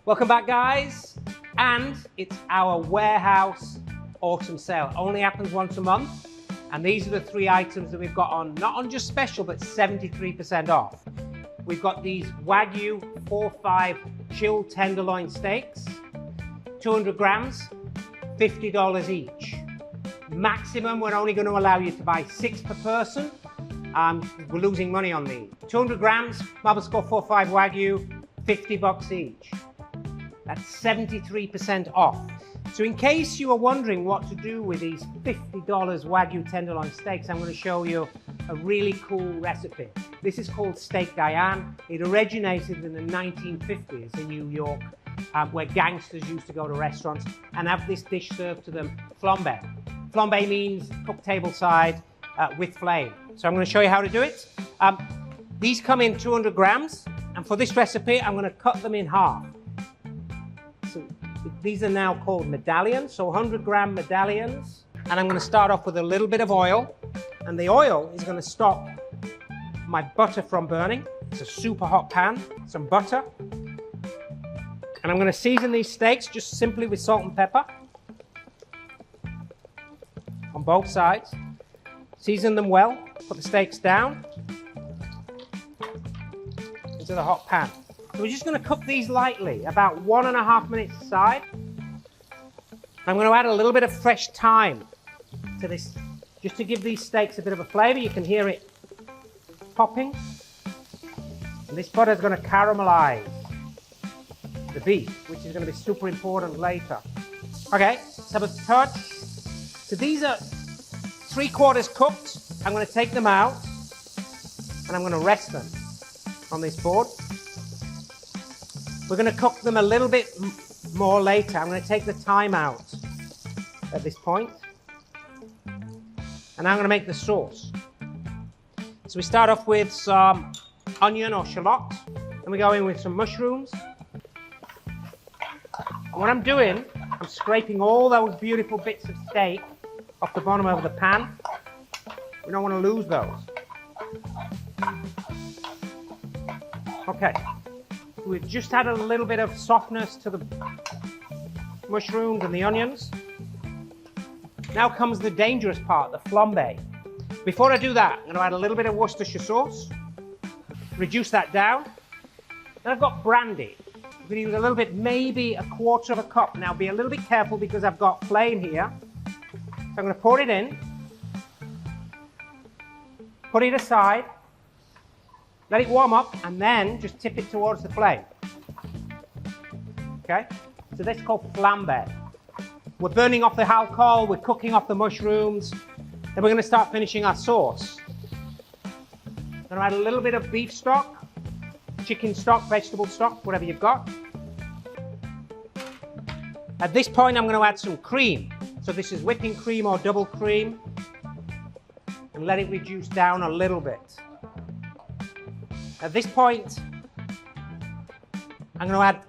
Welcome back, guys, and it's our warehouse autumn sale. Only happens once a month, and these are the three items that we've got on, not on just special, but 73% off. We've got these Wagyu M4-5 chilled tenderloin steaks, 200 grams, $50 each. Maximum, we're only going to allow you to buy 6 per person. We're losing money on these. 200 grams, Marble Score 4-5 Wagyu, $50 each. That's 73% off. So in case you are wondering what to do with these $50 Wagyu tenderloin steaks, I'm going to show you a really cool recipe. This is called Steak Diane. It originated in the 1950s in New York, where gangsters used to go to restaurants and have this dish served to them, flambe. Flambe means cooked tableside with flame. So I'm going to show you how to do it. These come in 200 grams, and for this recipe, I'm going to cut them in half. So these are now called medallions, so 100-gram medallions. And I'm going to start off with a little bit of oil, and the oil is going to stop my butter from burning. It's a super hot pan, some butter. And I'm going to season these steaks just simply with salt and pepper on both sides. Season them well, put the steaks down into the hot pan. So we're just going to cook these lightly, about 1.5 minutes aside. I'm going to add a little bit of fresh thyme to this, just to give these steaks a bit of a flavor. You can hear it popping. And this butter is going to caramelize the beef, which is going to be super important later. Okay, let's have a touch. So these are 3/4 cooked. I'm going to take them out and I'm going to rest them on this board. We're going to cook them a little bit more later. I'm going to take the thyme out at this point. And I'm going to make the sauce. So we start off with some onion or shallot. And we go in with some mushrooms. And what I'm doing, I'm scraping all those beautiful bits of steak off the bottom of the pan. We don't want to lose those. Okay. We've just had a little bit of softness to the mushrooms and the onions. Now comes the dangerous part, the flambe. Before I do that, I'm going to add a little bit of Worcestershire sauce. Reduce that down. Then I've got brandy. I'm going to use a little bit, maybe 1/4 cup. Now be a little bit careful because I've got flame here. So I'm going to pour it in. Put it aside. Let it warm up and then just tip it towards the flame. Okay? So that's called flambe. We're burning off the alcohol, we're cooking off the mushrooms, then we're going to start finishing our sauce. I'm going to add a little bit of beef stock, chicken stock, vegetable stock, whatever you've got. At this point, I'm going to add some cream. So this is whipping cream or double cream. And let it reduce down a little bit. At this point, I'm going to add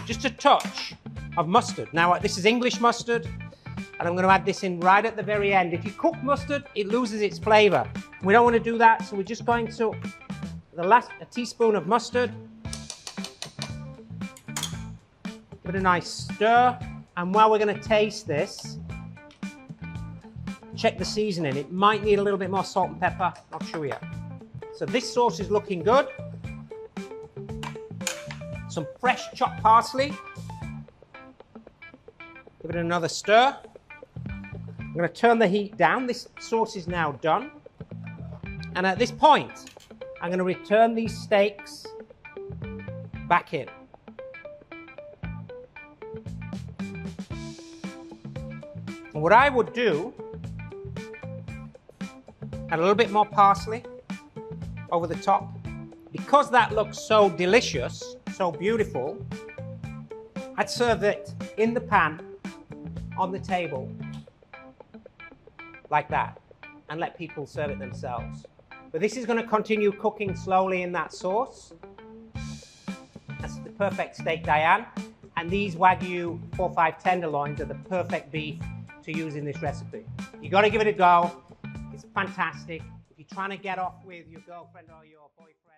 just a touch of mustard. Now, this is English mustard, and I'm going to add this in right at the very end. If you cook mustard, it loses its flavor. We don't want to do that, so we're just going to, a teaspoon of mustard. Give it a nice stir, and while we're going to taste this, check the seasoning. It might need a little bit more salt and pepper, not sure yet. So this sauce is looking good. Some fresh chopped parsley. Give it another stir. I'm going to turn the heat down. This sauce is now done. And at this point, I'm going to return these steaks back in. And what I would do, add a little bit more parsley over the top. Because that looks so delicious, so beautiful, I'd serve it in the pan, on the table, like that, and let people serve it themselves. But this is going to continue cooking slowly in that sauce. That's the perfect Steak Diane. And these Wagyu M4-5 Tenderloins are the perfect beef to use in this recipe. You got to give it a go. It's fantastic. If you're trying to get off with your girlfriend or your boyfriend.